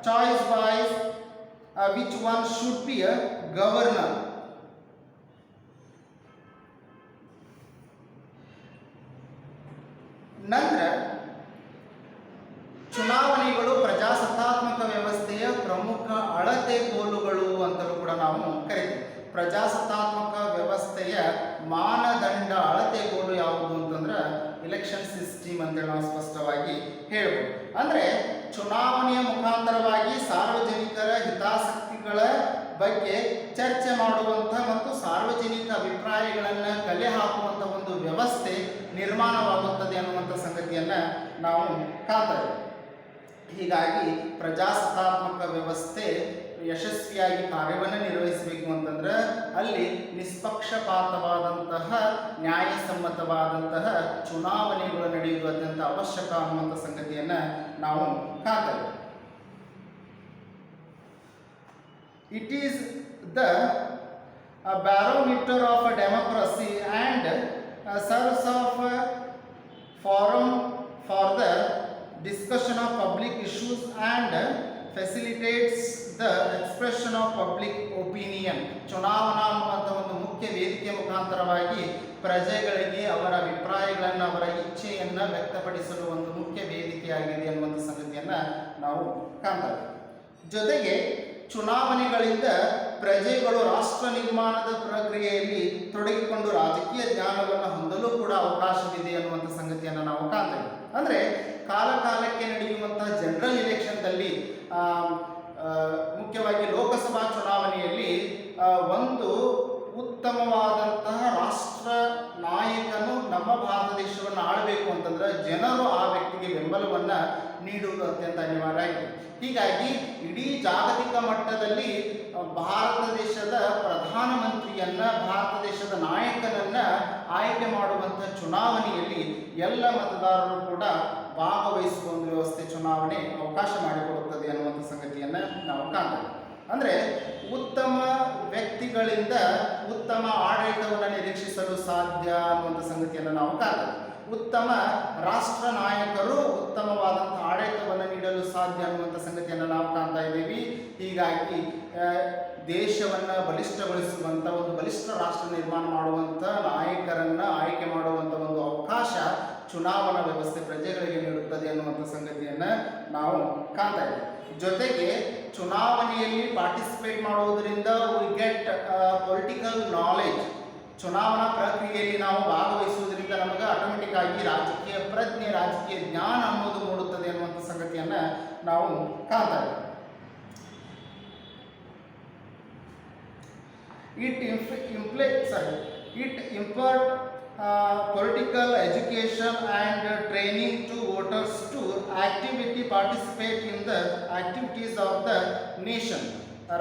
choice wise which one should be a governor. ನಂತರ ಚುನಾವಣೆಗಳು ಪ್ರಜಾಸತ್ತಾತ್ಮಕ ವ್ಯವಸ್ಥೆಯ ಪ್ರಮುಖ ಅಳತೆಗೋಲುಗಳು ಅಂತಲೂ ಕೂಡ ನಾವು ಕರಿತೀವಿ. ಪ್ರಜಾಸತ್ತಾತ್ಮಕ ವ್ಯವಸ್ಥೆಯ ಮಾನದಂಡ ಅಳತೆಗೋಲು ಯಾವುದು ಅಂತಂದ್ರೆ ಎಲೆಕ್ಷನ್ ಸಿಸ್ಟಮ್ ಅಂತೇಳಿ ನಾವು ಸ್ಪಷ್ಟವಾಗಿ ಹೇಳ್ಬೋದು. ಅಂದರೆ ಚುನಾವಣೆಯ ಮುಖಾಂತರವಾಗಿ ಸಾರ್ವಜನಿಕರ ಹಿತಾಸಕ್ತಿಗಳ ಬಗ್ಗೆ ಚರ್ಚೆ ಮಾಡುವಂಥ ಮತ್ತು ಸಾರ್ವಜನಿಕ ಅಭಿಪ್ರಾಯಗಳನ್ನು ಕಲೆ ಹಾಕುವಂಥ ಒಂದು ವ್ಯವಸ್ಥೆ ನಿರ್ಮಾಣವಾಗುತ್ತದೆ ಅನ್ನುವಂಥ ಸಂಗತಿಯನ್ನು ನಾವು ಕಾಣ್ತೇವೆ. ಹೀಗಾಗಿ ಪ್ರಜಾಸತ್ತಾತ್ಮಕ ವ್ಯವಸ್ಥೆ ಯಶಸ್ವಿಯಾಗಿ ಕಾರ್ಯವನ್ನು ನಿರ್ವಹಿಸಬೇಕು ಅಂತಂದ್ರೆ ಅಲ್ಲಿ ನಿಷ್ಪಕ್ಷಪಾತವಾದಂತಹ ನ್ಯಾಯಸಮ್ಮತವಾದಂತಹ ಚುನಾವಣೆಗಳು ನಡೆಯುವುದು ಅತ್ಯಂತ ಅವಶ್ಯಕ ಅನ್ನುವಂಥ ಸಂಗತಿಯನ್ನು ನಾವು ಕಾಣ್ತೇವೆ. It is the barometer of a democracy and serves of forum for the discussion of public issues and facilitates the expression of public opinion. ಚುನಾವಣಾ ಅನ್ನುವಂಥ ಒಂದು ಮುಖ್ಯ ವೇದಿಕೆ ಮುಖಾಂತರವಾಗಿ ಪ್ರಜೆಗಳಿಗೆ ಅವರ ಅಭಿಪ್ರಾಯಗಳನ್ನು, ಅವರ ಇಚ್ಛೆಯನ್ನು ವ್ಯಕ್ತಪಡಿಸಲು ಒಂದು ಮುಖ್ಯ ವೇದಿಕೆಯಾಗಿದೆ ಅನ್ನುವಂಥ ಸಂಗತಿಯನ್ನು ನಾವು ಕಾಣ್ತೇವೆ. ಜೊತೆಗೆ ಚುನಾವಣೆಗಳಿಂದ ಪ್ರಜೆಗಳು ರಾಷ್ಟ್ರ ನಿರ್ಮಾಣದ ಪ್ರಕ್ರಿಯೆಯಲ್ಲಿ ತೊಡಗಿಕೊಂಡು ರಾಜಕೀಯ ಜ್ಞಾನವನ್ನು ಹೊಂದಲು ಕೂಡ ಅವಕಾಶವಿದೆ ಅನ್ನುವಂಥ ಸಂಗತಿಯನ್ನು ನಾವು ಕಾಣ್ತೇವೆ. ಅಂದರೆ ಕಾಲಕ್ಕೆ ನಡೆಯುವಂತಹ ಜನರಲ್ ಇಲೆಕ್ಷನ್ದಲ್ಲಿ ಮುಖ್ಯವಾಗಿ ಲೋಕಸಭಾ ಚುನಾವಣೆಯಲ್ಲಿ ಒಂದು ಉತ್ತಮವಾದಂತಹ ರಾಷ್ಟ್ರ ನಾಯಕನು ನಮ್ಮ ಭಾರತ ದೇಶವನ್ನು ಆಳಬೇಕು ಅಂತಂದ್ರೆ ಜನರು ಆ ವ್ಯಕ್ತಿಗೆ ಬೆಂಬಲವನ್ನು ನೀಡುವುದು ಅತ್ಯಂತ ಅನಿವಾರ್ಯ ಆಗಿದೆ. ಹೀಗಾಗಿ ಇಡೀ ಜಾಗತಿಕ ಮಟ್ಟದಲ್ಲಿ ಭಾರತ ದೇಶದ ಪ್ರಧಾನಮಂತ್ರಿಯನ್ನ, ಭಾರತ ದೇಶದ ನಾಯಕನನ್ನ ಆಯ್ಕೆ ಮಾಡುವಂಥ ಚುನಾವಣೆಯಲ್ಲಿ ಎಲ್ಲ ಮತದಾರರು ಕೂಡ ಭಾಗವಹಿಸುವ ಒಂದು ವ್ಯವಸ್ಥೆ ಚುನಾವಣೆ ಅವಕಾಶ ಮಾಡಿಕೊಡುತ್ತದೆ ಅನ್ನುವಂಥ ಸಂಗತಿಯನ್ನು ನಾವು ಕಾಣ್ತೇವೆ. ಅಂದರೆ ಉತ್ತಮ ವ್ಯಕ್ತಿಗಳಿಂದ ಉತ್ತಮ ಆಡಳಿತವನ್ನು ನಿರೀಕ್ಷಿಸಲು ಸಾಧ್ಯ ಅನ್ನುವಂಥ ಸಂಗತಿಯನ್ನು ನಾವು ಕಾಣ್ತೇವೆ. ಉತ್ತಮ ರಾಷ್ಟ್ರ ನಾಯಕರು ಉತ್ತಮವಾದಂಥ ಆಡಳಿತವನ್ನು ನೀಡಲು ಸಾಧ್ಯ ಅನ್ನುವಂಥ ಸಂಗತಿಯನ್ನು ನಾವು ಕಾಣ್ತಾ ಇದ್ದೀವಿ. ಹೀಗಾಗಿ ದೇಶವನ್ನು ಬಲಿಷ್ಠಗೊಳಿಸುವಂಥ ಒಂದು ಬಲಿಷ್ಠ ರಾಷ್ಟ್ರ ನಿರ್ಮಾಣ ಮಾಡುವಂಥ ನಾಯಕರನ್ನು ಆಯ್ಕೆ ಮಾಡುವಂಥ ಒಂದು ಅವಕಾಶ ಚುನಾವಣಾ ವ್ಯವಸ್ಥೆ ಪ್ರಜೆಗಳಿಗೆ ನೀಡುತ್ತದೆ ಅನ್ನುವಂಥ ಸಂಗತಿಯನ್ನು ನಾವು ಕಾಣ್ತಾ ಇದ್ದೀವಿ. ಜೊತೆಗೆ ಚುನಾವಣೆಯಲ್ಲಿ ಪಾರ್ಟಿಸಿಪೇಟ್ ಮಾಡುವುದರಿಂದ ವಿ ಗೆಟ್ ಪೊಲಿಟಿಕಲ್ ನಾಲೆಜ್. ಚುನಾವಣಾ ಪ್ರಕ್ರಿಯೆಯಲ್ಲಿ ನಾವು ಭಾಗವಹಿಸುವುದರಿಂದ ನಮಗೆ ಆಟೋಮೆಟಿಕ್ ಆಗಿ ರಾಜಕೀಯ ಪ್ರಜ್ಞೆ, ರಾಜಕೀಯ ಜ್ಞಾನ ಅನ್ನೋದು ಮೂಡುತ್ತದೆ ಅನ್ನುವಂಥ ಸಂಗತಿಯನ್ನು ನಾವು ಕಾಣ್ತಾ ಇದ್ದೀವಿ. It impart political education and training to voters to actively participate in the activities of the nation.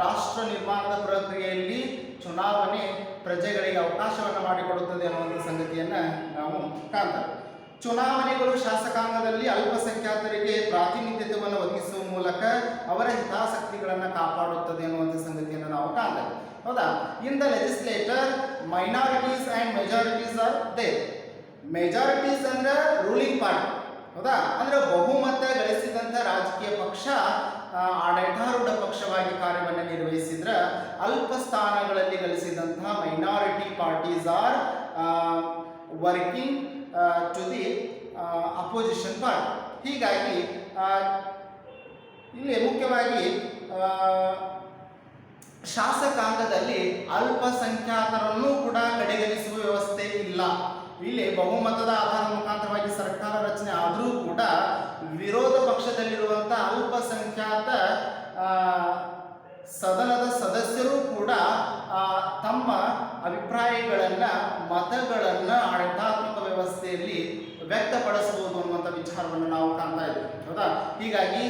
ರಾಷ್ಟ್ರ ನಿರ್ಮಾಣದ ಪ್ರಕ್ರಿಯೆಯಲ್ಲಿ ಚುನಾವಣೆ ಪ್ರಜೆಗಳಿಗೆ ಅವಕಾಶವನ್ನು ಮಾಡಿಕೊಡುತ್ತದೆ ಅನ್ನುವಂಥ ಸಂಗತಿಯನ್ನು ನಾವು ಕಾಣ್ತೇವೆ. ಚುನಾವಣೆಗಳು ಶಾಸಕಾಂಗದಲ್ಲಿ ಅಲ್ಪಸಂಖ್ಯಾತರಿಗೆ ಪ್ರಾತಿನಿಧ್ಯತೆಯನ್ನು ಒದಗಿಸುವ ಮೂಲಕ ಅವರ ಹಿತಾಸಕ್ತಿಗಳನ್ನು ಕಾಪಾಡುತ್ತದೆ ಅನ್ನುವಂಥ ಸಂಗತಿಯನ್ನು ನಾವು ಕಾಣ್ತೇವೆ. ಹೌದಾ? In the legislator minorities and majorities are there. Majorities ಅಂದ್ರೆ ರೂಲಿಂಗ್ ಪಾರ್ಟಿ. ಹೌದಾ? ಅಂದರೆ ಬಹುಮತ ಗಳಿಸಿದಂಥ ರಾಜಕೀಯ ಪಕ್ಷ ಆಡಳಿತಾರೂಢ ಪಕ್ಷವಾಗಿ ಕಾರ್ಯವನ್ನು ನಿರ್ವಹಿಸಿದ್ರೆ, ಅಲ್ಪ ಸ್ಥಾನಗಳಲ್ಲಿ ಗಳಿಸಿದಂತಹ minority parties are working to the opposition party. ಹೀಗಾಗಿ ಇಲ್ಲಿ ಮುಖ್ಯವಾಗಿ ಶಾಸಕಾಂಗದಲ್ಲಿ ಅಲ್ಪಸಂಖ್ಯಾತರನ್ನು ಕೂಡ ಕಡೆಗಣಿಸುವ ವ್ಯವಸ್ಥೆ ಇಲ್ಲ. ಇಲ್ಲಿ ಬಹುಮತದ ಆಧಾರದ ಮುಖಾಂತರವಾಗಿ ಸರ್ಕಾರ ರಚನೆ ಆದರೂ ಕೂಡ ವಿರೋಧ ಪಕ್ಷದಲ್ಲಿರುವಂಥ ಅಲ್ಪಸಂಖ್ಯಾತ ಸದನದ ಸದಸ್ಯರು ಕೂಡ ತಮ್ಮ ಅಭಿಪ್ರಾಯಗಳನ್ನು, ಮತಗಳನ್ನು ಆಡಳಿತಾತ್ಮಕ ವ್ಯವಸ್ಥೆಯಲ್ಲಿ ವ್ಯಕ್ತಪಡಿಸಬಹುದು ಅನ್ನುವಂಥ ವಿಚಾರವನ್ನು ನಾವು ಕಾಣ್ತಾ ಇದ್ದೀವಿ. ಹೌದಾ? ಹೀಗಾಗಿ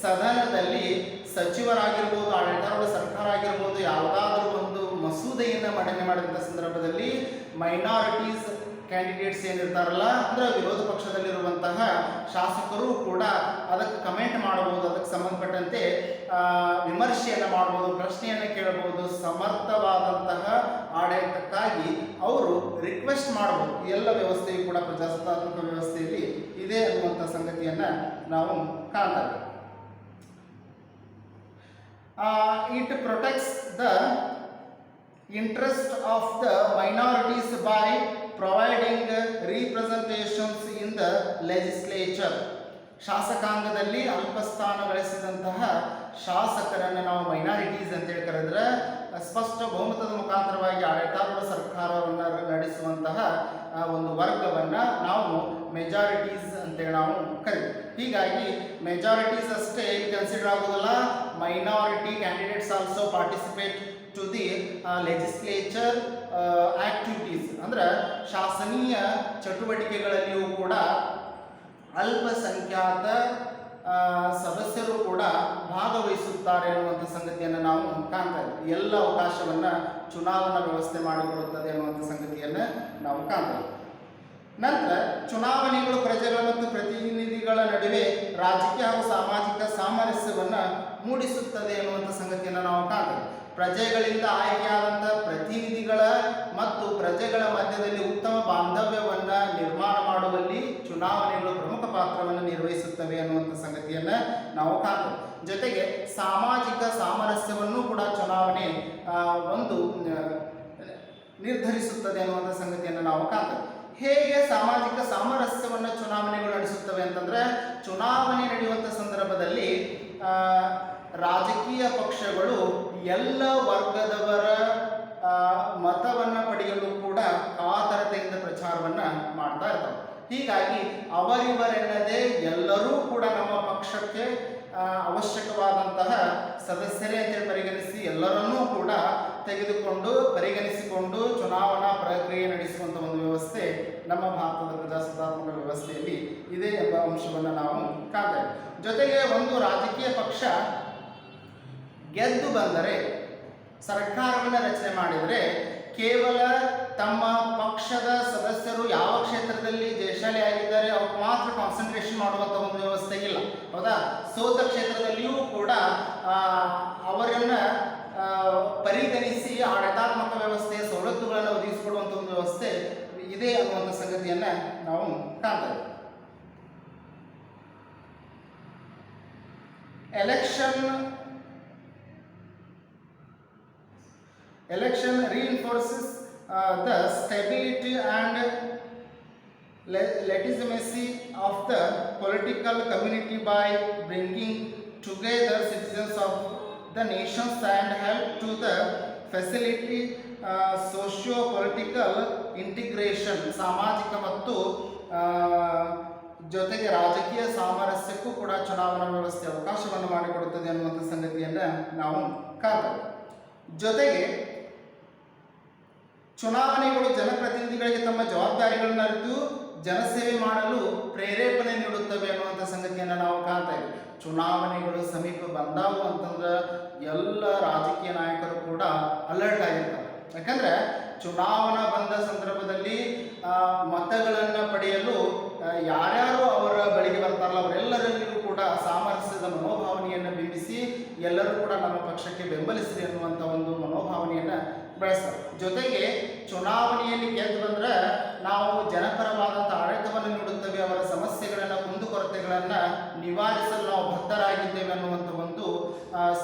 ಸದನದಲ್ಲಿ ಸಚಿವರಾಗಿರ್ಬೋದು, ಆಡಳಿತಾರೂಢ ಸರ್ಕಾರ ಆಗಿರ್ಬೋದು, ಯಾವುದಾದ್ರೂ ಒಂದು ಮಸೂದೆಯನ್ನು ಮಂಡನೆ ಮಾಡಿದಂಥ ಸಂದರ್ಭದಲ್ಲಿ ಮೈನಾರಿಟೀಸ್ ಕ್ಯಾಂಡಿಡೇಟ್ಸ್ ಏನಿರ್ತಾರಲ್ಲ, ಅಂದರೆ ವಿರೋಧ ಪಕ್ಷದಲ್ಲಿರುವಂತಹ ಶಾಸಕರು ಕೂಡ ಅದಕ್ಕೆ ಕಮೆಂಟ್ ಮಾಡಬಹುದು, ಅದಕ್ಕೆ ಸಂಬಂಧಪಟ್ಟಂತೆ ವಿಮರ್ಶೆಯನ್ನು ಮಾಡಬಹುದು, ಪ್ರಶ್ನೆಯನ್ನು ಕೇಳಬಹುದು, ಸಮರ್ಥವಾದಂತಹ ಆಡಳಿತಕ್ಕಾಗಿ ಅವರು ರಿಕ್ವೆಸ್ಟ್ ಮಾಡಬಹುದು. ಎಲ್ಲ ವ್ಯವಸ್ಥೆಯು ಕೂಡ ಪ್ರಜಾಸತ್ತಾತ್ಮಕ ವ್ಯವಸ್ಥೆಯಲ್ಲಿ ಇದೆ ಅನ್ನುವಂಥ ಸಂಗತಿಯನ್ನು ನಾವು ಕಾಣ್ತೇವೆ. It protects the interest of the minorities by providing representations in the legislature. ಶಾಸಕಾಂಗದಲ್ಲಿ ಅಲ್ಪಸ್ಥಾನ ಗಳಿಸಿದಂತಹ ಶಾಸಕರನ್ನು ನಾವು ಮೈನಾರಿಟೀಸ್ ಅಂತೇಳಿ ಕರೆದ್ರೆ, ಸ್ಪಷ್ಟ ಬಹುಮತದ ಮುಖಾಂತರವಾಗಿ ಆಡಳಿತಾರೂಢ ಸರ್ಕಾರವನ್ನು ನಡೆಸುವಂತಹ ಒಂದು ವರ್ಗವನ್ನು ನಾವು ಮೆಜಾರಿಟೀಸ್ ಅಂತೇಳಿ ನಾವು ಕರಿತೀವಿ. ಹೀಗಾಗಿ ಮೆಜಾರಿಟೀಸ್ ಅಷ್ಟೇ ಕನ್ಸಿಡರ್ ಆಗೋದಿಲ್ಲ, minority candidates also participate to the legislature activities. ಅಂದ್ರೆ ಶಾಸನೀಯ ಚಟುವಟಿಕೆಗಳಲ್ಲಿಯೂ ಕೂಡ ಅಲ್ಪಸಂಖ್ಯಾತ ಸದಸ್ಯರು ಕೂಡ ಭಾಗವಹಿಸುತ್ತಾರೆ ಅನ್ನುವಂಥ ಸಂಗತಿಯನ್ನು ನಾವು ಕಾಣ್ತಾ ಇದ್ದೀವಿ. ಎಲ್ಲ ಅವಕಾಶವನ್ನು ಚುನಾವಣಾ ವ್ಯವಸ್ಥೆ ಮಾಡಿಕೊಡುತ್ತದೆ ಅನ್ನುವಂಥ ಸಂಗತಿಯನ್ನು ನಾವು ಕಾಣ್ತೇವೆ. ನಂತರ ಚುನಾವಣೆಗಳು ಪ್ರಜೆಗಳ ಮತ್ತು ಪ್ರತಿನಿಧಿಗಳ ನಡುವೆ ರಾಜಕೀಯ ಹಾಗೂ ಸಾಮಾಜಿಕ ಸಾಮರಸ್ಯವನ್ನು ಮೂಡಿಸುತ್ತದೆ ಅನ್ನುವಂಥ ಸಂಗತಿಯನ್ನು ನಾವು ಕಾಣ್ತೇವೆ. ಪ್ರಜೆಗಳಿಂದ ಆಯ್ಕೆಯಾದಂಥ ಪ್ರತಿನಿಧಿಗಳ ಮತ್ತು ಪ್ರಜೆಗಳ ಮಧ್ಯದಲ್ಲಿ ಉತ್ತಮ ಬಾಂಧವ್ಯವನ್ನು ನಿರ್ಮಾಣ ಮಾಡುವಲ್ಲಿ ಚುನಾವಣೆಗಳು ಪ್ರಮುಖ ಪಾತ್ರವನ್ನು ನಿರ್ವಹಿಸುತ್ತವೆ ಅನ್ನುವಂಥ ಸಂಗತಿಯನ್ನು ನಾವು ಕಾಣ್ತೇವೆ. ಜೊತೆಗೆ ಸಾಮಾಜಿಕ ಸಾಮರಸ್ಯವನ್ನು ಕೂಡ ಚುನಾವಣೆ ಒಂದು ನಿರ್ಧರಿಸುತ್ತದೆ ಅನ್ನುವಂಥ ಸಂಗತಿಯನ್ನು ನಾವು ಕಾಣ್ತೇವೆ. ಹೇಗೆ ಸಾಮಾಜಿಕ ಸಾಮರಸ್ಯವನ್ನು ಚುನಾವಣೆಗಳು ನಡೆಸುತ್ತವೆ ಅಂತಂದರೆ, ಚುನಾವಣೆ ನಡೆಯುವಂಥ ಸಂದರ್ಭದಲ್ಲಿ ರಾಜಕೀಯ ಪಕ್ಷಗಳು ಎಲ್ಲ ವರ್ಗದವರ ಮತವನ್ನು ಪಡೆಯಲು ಕೂಡ ಕಾತರತೆಯಿಂದ ಪ್ರಚಾರವನ್ನು ಮಾಡ್ತಾ ಇರ್ತಾರೆ. ಹೀಗಾಗಿ ಅವರಿವರೆನ್ನದೇ ಎಲ್ಲರೂ ಕೂಡ ನಮ್ಮ ಪಕ್ಷಕ್ಕೆ ಅವಶ್ಯಕವಾದಂತಹ ಸದಸ್ಯರೇ ಅಂತೇಳಿ ಪರಿಗಣಿಸಿ ಎಲ್ಲರನ್ನೂ ಕೂಡ ಪರಿಗಣಿಸಿಕೊಂಡು ಚುನಾವಣಾ ಪ್ರಕ್ರಿಯೆ ನಡೆಸುವಂಥ ಒಂದು ವ್ಯವಸ್ಥೆ ನಮ್ಮ ಭಾರತದ ಪ್ರಜಾಸತ್ತಾತ್ಮಕ ವ್ಯವಸ್ಥೆಯಲ್ಲಿ ಇದೆ ಎಂಬ ಅಂಶವನ್ನು ನಾವು ಕಾಣ್ತೇವೆ. ಜೊತೆಗೆ ಒಂದು ರಾಜಕೀಯ ಪಕ್ಷ ಗೆದ್ದು ಬಂದರೆ, ಸರ್ಕಾರವನ್ನು ರಚನೆ ಮಾಡಿದರೆ, ಕೇವಲ ತಮ್ಮ ಪಕ್ಷದ ಸದಸ್ಯರು ಯಾವ ಕ್ಷೇತ್ರದಲ್ಲಿ ಜಯಶಾಲಿಯಾಗಿದ್ದಾರೆ ಅವಕ್ಕೆ ಮಾತ್ರ ಕಾನ್ಸಂಟ್ರೇಷನ್ ಮಾಡುವಂಥ ಒಂದು ವ್ಯವಸ್ಥೆ ಇಲ್ಲ, ಹೌದಾ? ಸೋತ ಕ್ಷೇತ್ರದಲ್ಲಿಯೂ ಕೂಡ ಅವರನ್ನು ಪರಿಗಣಿಸಿ ಆಡಳಿತಾತ್ಮಕ ವ್ಯವಸ್ಥೆಯ ಸವಲತ್ತುಗಳನ್ನು ಒದಗಿಸಿಕೊಡುವಂಥ ಒಂದು ವ್ಯವಸ್ಥೆ ಇದೆ ಅನ್ನುವಂಥ ಸಂಗತಿಯನ್ನು ನಾವು ಕಾಣ್ತೇವೆ. Election reinforces the stability and legitimacy of the political community by bringing together citizens of the nations and help to the facility socio-political integration, ಸಾಮಾಜಿಕ ಮತ್ತು ಜೊತೆಗೆ ರಾಜಕೀಯ ಸಾಮರಸ್ಯಕ್ಕೂ ಕೂಡ ಚುನಾವಣಾ ವ್ಯವಸ್ಥೆ ಅವಕಾಶವನ್ನು ಮಾಡಿಕೊಡುತ್ತದೆ ಅನ್ನುವಂಥ ಸಂಗತಿಯನ್ನು ನಾವು ಕಾಣ್ತೇವೆ. ಜೊತೆಗೆ ಚುನಾವಣೆಗಳು ಜನಪ್ರತಿನಿಧಿಗಳಿಗೆ ತಮ್ಮ ಜವಾಬ್ದಾರಿಗಳನ್ನು ಅರಿತು ಜನಸೇವೆ ಮಾಡಲು ಪ್ರೇರೇಪಣೆ ನೀಡುತ್ತವೆ ಅನ್ನುವಂಥ ಸಂಗತಿಯನ್ನು ನಾವು ಕಾಣ್ತೇವೆ. ಚುನಾವಣೆಗಳು ಸಮೀಪ ಬಂದಾವು ಅಂತಂದ್ರೆ ಎಲ್ಲ ರಾಜಕೀಯ ನಾಯಕರು ಕೂಡ ಅಲರ್ಟ್ ಆಗಿರ್ತಾರೆ. ಯಾಕಂದರೆ ಚುನಾವಣಾ ಬಂದ ಸಂದರ್ಭದಲ್ಲಿ ಮತಗಳನ್ನು ಪಡೆಯಲು ಯಾರ್ಯಾರು ಅವರ ಬಳಿಗೆ ಬರ್ತಾರಲ್ಲ ಅವರೆಲ್ಲರಲ್ಲಿಯೂ ಕೂಡ ಸಾಮರಸ್ಯದ ಮನೋಭಾವನೆಯನ್ನು ಬಿಂಬಿಸಿ ಎಲ್ಲರೂ ಕೂಡ ನಮ್ಮ ಪಕ್ಷಕ್ಕೆ ಬೆಂಬಲಿಸಿರಿ ಅನ್ನುವಂಥ ಒಂದು ಮನೋಭಾವನೆಯನ್ನು ಬೆಳೆಸ್ತಾರೆ. ಜೊತೆಗೆ ಚುನಾವಣೆಯಲ್ಲಿ ಗೆದ್ದು ಬಂದರೆ ನಾವು ಜನಪರವಾದಂಥ ಆಡಳಿತವನ್ನು ನೀಡುತ್ತೇವೆ, ಅವರ ಸಮಸ್ಯೆಗಳನ್ನು ಕುಂದುಕೊರತೆಗಳನ್ನು ನಿವಾರಿಸಲು ನಾವು ಬದ್ಧರಾಗಿದ್ದೇವೆ ಅನ್ನುವಂಥ ಒಂದು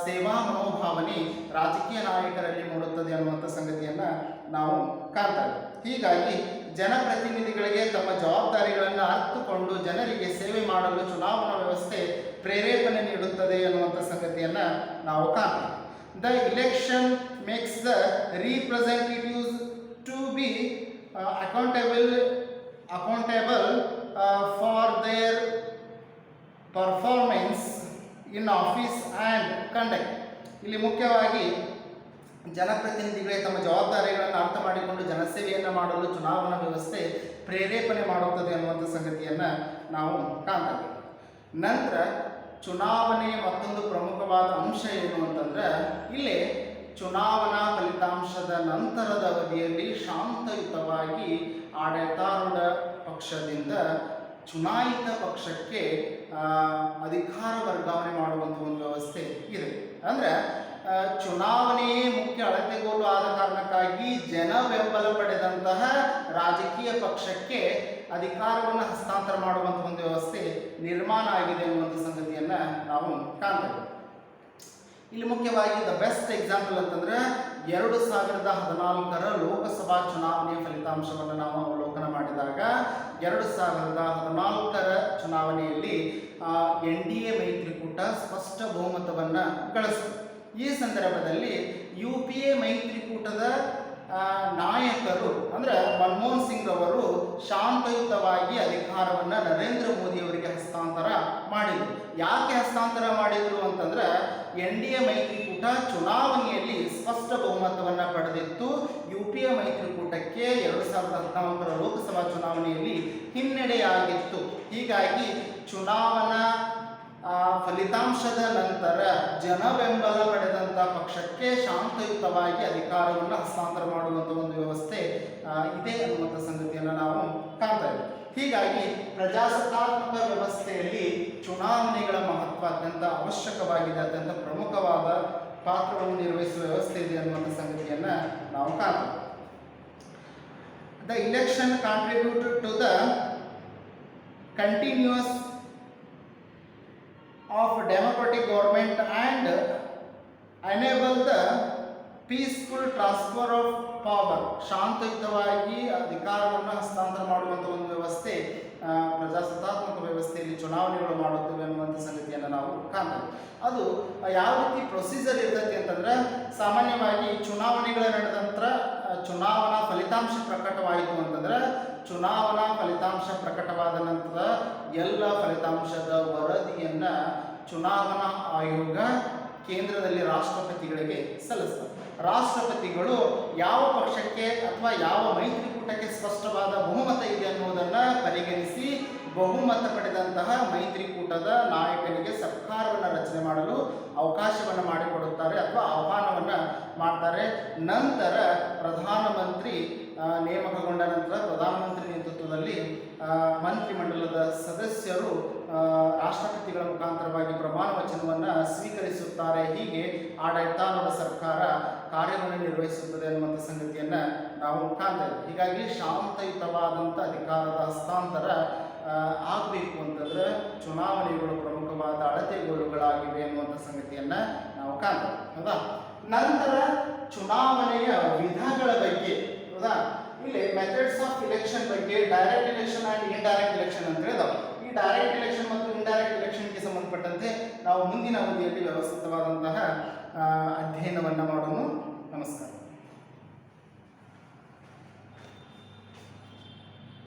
ಸೇವಾ ಮನೋಭಾವನೆ ರಾಜಕೀಯ ನಾಯಕರಲ್ಲಿ ಮೂಡುತ್ತದೆ ಅನ್ನುವಂಥ ಸಂಗತಿಯನ್ನು ನಾವು ಕಾಣ್ತೇವೆ. ಹೀಗಾಗಿ ಜನಪ್ರತಿನಿಧಿಗಳಿಗೆ ತಮ್ಮ ಜವಾಬ್ದಾರಿಗಳನ್ನು ಅರ್ಥಕೊಂಡು ಜನರಿಗೆ ಸೇವೆ ಮಾಡಲು ಚುನಾವಣಾ ವ್ಯವಸ್ಥೆ ಪ್ರೇರೇಪಣೆ ನೀಡುತ್ತದೆ ಅನ್ನುವಂಥ ಸಂಗತಿಯನ್ನು ನಾವು ಕಾಣ್ತೇವೆ. The election makes the representatives to be accountable for their performance in office and conduct. ಇಲ್ಲಿ ಮುಖ್ಯವಾಗಿ ಜನಪ್ರತಿನಿಧಿಗಳಿಗೆ ತಮ್ಮ ಜವಾಬ್ದಾರಿಗಳನ್ನು ಅರ್ಥ ಮಾಡಿಕೊಂಡು ಜನಸೇವೆಯನ್ನು ಮಾಡಲು ಚುನಾವಣಾ ವ್ಯವಸ್ಥೆ ಪ್ರೇರೇಪಣೆ ಮಾಡುತ್ತದೆ ಅನ್ನುವಂಥ ಸಂಗತಿಯನ್ನು ನಾವು ಕಾಣ್ತೇವೆ. ನಂತರ ಚುನಾವಣೆಯ ಮತ್ತೊಂದು ಪ್ರಮುಖವಾದ ಅಂಶ ಏನು ಅಂತಂದ್ರೆ, ಇಲ್ಲಿ ಚುನಾವಣಾ ಫಲಿತಾಂಶದ ನಂತರದ ಅವಧಿಯಲ್ಲಿ ಶಾಂತಯುತವಾಗಿ ಆಡಳಿತಾರೂಢ ಪಕ್ಷದಿಂದ ಚುನಾಯಿತ ಪಕ್ಷಕ್ಕೆ ಅಧಿಕಾರ ವರ್ಗಾವಣೆ ಮಾಡುವಂಥ ಒಂದು ವ್ಯವಸ್ಥೆ ಇದೆ. ಅಂದರೆ ಚುನಾವಣೆಯೇ ಮುಖ್ಯ ಅಳತೆಗೋಲು ಆದ ಕಾರಣಕ್ಕಾಗಿ ಜನ ಬೆಂಬಲ ಪಡೆದಂತಹ ರಾಜಕೀಯ ಪಕ್ಷಕ್ಕೆ ಅಧಿಕಾರವನ್ನು ಹಸ್ತಾಂತರ ಮಾಡುವಂಥ ಒಂದು ವ್ಯವಸ್ಥೆ ನಿರ್ಮಾಣ ಆಗಿದೆ ಎನ್ನುವಂಥ ಸಂಗತಿಯನ್ನು ನಾವು ಕಾಣ್ತೇವೆ. ಇಲ್ಲಿ ಮುಖ್ಯವಾಗಿ ದ ಬೆಸ್ಟ್ ಎಕ್ಸಾಂಪಲ್ ಅಂತಂದರೆ 2014 ಲೋಕಸಭಾ ಚುನಾವಣೆಯ ಫಲಿತಾಂಶವನ್ನು ನಾವು ಅವಲೋಕನ ಮಾಡಿದಾಗ 2014 ಚುನಾವಣೆಯಲ್ಲಿ NDA ಮೈತ್ರಿಕೂಟ ಸ್ಪಷ್ಟ ಬಹುಮತವನ್ನು ಗಳಿಸಿತು. ಈ ಸಂದರ್ಭದಲ್ಲಿ UPA ಮೈತ್ರಿಕೂಟದ ನಾಯಕರು ಅಂದರೆ ಮನಮೋಹನ್ ಸಿಂಗ್ ಅವರು ಶಾಂತಯುತವಾಗಿ ಅಧಿಕಾರವನ್ನು ನರೇಂದ್ರ ಮೋದಿ ಅವರಿಗೆ ಹಸ್ತಾಂತರ ಮಾಡಿದರು. ಯಾಕೆ ಹಸ್ತಾಂತರ ಮಾಡಿದರು ಅಂತಂದ್ರೆ NDA ಮೈತ್ರಿಕೂಟ ಚುನಾವಣೆಯಲ್ಲಿ ಸ್ಪಷ್ಟ ಬಹುಮತವನ್ನು ಪಡೆದಿತ್ತು. UPA ಮೈತ್ರಿಕೂಟಕ್ಕೆ 2014 ಲೋಕಸಭಾ ಚುನಾವಣೆಯಲ್ಲಿ ಹಿನ್ನಡೆಯಾಗಿತ್ತು. ಹೀಗಾಗಿ ಚುನಾವಣಾ ಫಲಿತಾಂಶದ ನಂತರ ಜನ ಬೆಂಬಲ ಪಡೆದಂಥ ಪಕ್ಷಕ್ಕೆ ಶಾಂತಯುತವಾಗಿ ಅಧಿಕಾರವನ್ನು ಹಸ್ತಾಂತರ ಮಾಡುವಂಥ ಒಂದು ವ್ಯವಸ್ಥೆ ಇದೆ ಅನ್ನುವಂಥ ಸಂಗತಿಯನ್ನು ನಾವು ಕಾಣ್ತೇವೆ. ಹೀಗಾಗಿ ಪ್ರಜಾಸತ್ತಾತ್ಮಕ ವ್ಯವಸ್ಥೆಯಲ್ಲಿ ಚುನಾವಣೆಗಳ ಮಹತ್ವ ಅತ್ಯಂತ ಅವಶ್ಯಕವಾಗಿದೆ, ಅತ್ಯಂತ ಪ್ರಮುಖವಾದ ಪಾತ್ರವನ್ನು ನಿರ್ವಹಿಸುವ ವ್ಯವಸ್ಥೆ ಇದೆ ಅನ್ನುವಂಥ ಸಂಗತಿಯನ್ನು ನಾವು ಕಾಣ್ತೇವೆ. The election contributed to the continues of democratic government and enable the peaceful transfer of power. ಶಾಂತಯುತವಾಗಿ ಅಧಿಕಾರವನ್ನು ಹಸ್ತಾಂತರ ಮಾಡುವಂಥ ಒಂದು ವ್ಯವಸ್ಥೆ ಪ್ರಜಾಸತ್ತಾತ್ಮಕ ವ್ಯವಸ್ಥೆಯಲ್ಲಿ ಚುನಾವಣೆಗಳು ಮಾಡುತ್ತವೆ ಅನ್ನುವಂಥ ಸಂಗತಿಯನ್ನು ನಾವು ಕಾಣ್ತೇವೆ. ಅದು ಯಾವ ರೀತಿ ಪ್ರೊಸೀಜರ್ ಇರ್ತೈತಿ ಅಂತಂದ್ರೆ, ಸಾಮಾನ್ಯವಾಗಿ ಚುನಾವಣೆಗಳ ನಡೆದ ನಂತರ ಚುನಾವಣಾ ಫಲಿತಾಂಶ ಪ್ರಕಟವಾಯಿತು ಅಂತಂದ್ರೆ, ಚುನಾವಣಾ ಫಲಿತಾಂಶ ಪ್ರಕಟವಾದ ನಂತರ ಎಲ್ಲ ಫಲಿತಾಂಶದ ವರದಿಯನ್ನ ಚುನಾವಣಾ ಆಯೋಗ ಕೇಂದ್ರದಲ್ಲಿ ರಾಷ್ಟ್ರಪತಿಗಳಿಗೆ ಸಲ್ಲಿಸ್ತಾರೆ. ರಾಷ್ಟ್ರಪತಿಗಳು ಯಾವ ಪಕ್ಷಕ್ಕೆ ಅಥವಾ ಯಾವ ಮೈತ್ರಿಕೂಟಕ್ಕೆ ಸ್ಪಷ್ಟವಾದ ಬಹುಮತ ಇದೆ ಅನ್ನೋದನ್ನು ಪರಿಗಣಿಸಿ ಬಹುಮತ ಪಡೆದಂತಹ ಮೈತ್ರಿಕೂಟದ ನಾಯಕನಿಗೆ ಸರ್ಕಾರವನ್ನು ರಚನೆ ಮಾಡಲು ಅವಕಾಶವನ್ನು ಮಾಡಿಕೊಡುತ್ತಾರೆ ಅಥವಾ ಆಹ್ವಾನವನ್ನು ಮಾಡ್ತಾರೆ. ನಂತರ ಪ್ರಧಾನಮಂತ್ರಿ ನೇಮಕಗೊಂಡ ನಂತರ ಪ್ರಧಾನಮಂತ್ರಿ ನೇತೃತ್ವದಲ್ಲಿ ಮಂತ್ರಿಮಂಡಲದ ಸದಸ್ಯರು ರಾಷ್ಟ್ರಪತಿಗಳ ಮುಖಾಂತರವಾಗಿ ಪ್ರಮಾಣ ವಚನವನ್ನು ಸ್ವೀಕರಿಸುತ್ತಾರೆ. ಹೀಗೆ ಆಡಳಿತಾರೂಢ ಸರ್ಕಾರ ಕಾರ್ಯವನ್ನು ನಿರ್ವಹಿಸುತ್ತದೆ ಅನ್ನುವಂಥ ಸಂಗತಿಯನ್ನು ನಾವು ಕಾಣ್ತೇವೆ. ಹೀಗಾಗಿ ಶಾಂತಯುತವಾದಂಥ ಅಧಿಕಾರದ ಹಸ್ತಾಂತರ ಆಗಬೇಕು ಅಂತಂದ್ರೆ ಚುನಾವಣೆಗಳು ಪ್ರಮುಖವಾದ ಅಳತೆಗೋಲುಗಳಾಗಿವೆ ಅನ್ನುವಂಥ ಸಂಗತಿಯನ್ನು ನಾವು ಕಾಣ್ತೇವೆ. ಹೌದಾ? ನಂತರ ಚುನಾವಣೆಯ ವಿಧಗಳ ಬಗ್ಗೆ, ಹೌದಾ, ಇಲ್ಲಿ ಮೆಥಡ್ಸ್ ಆಫ್ ಇಲೆಕ್ಷನ್ ಬಗ್ಗೆ direct election and indirect election ಅಂತ ಹೇಳಿದಾವೆ. ಈ ಡೈರೆಕ್ಟ್ ಎಲೆಕ್ಷನ್ ಮತ್ತು ಇಂಡೈರೆಕ್ಟ್ ಎಲೆಕ್ಷನ್ಗೆ ಸಂಬಂಧಪಟ್ಟಂತೆ ನಾವು ಮುಂದಿನ ಅವಧಿಯಲ್ಲಿ ವ್ಯವಸ್ಥಿತವಾದಂತಹ ಅಧ್ಯಯನವನ್ನು ಮಾಡೋಣ. ನಮಸ್ಕಾರ.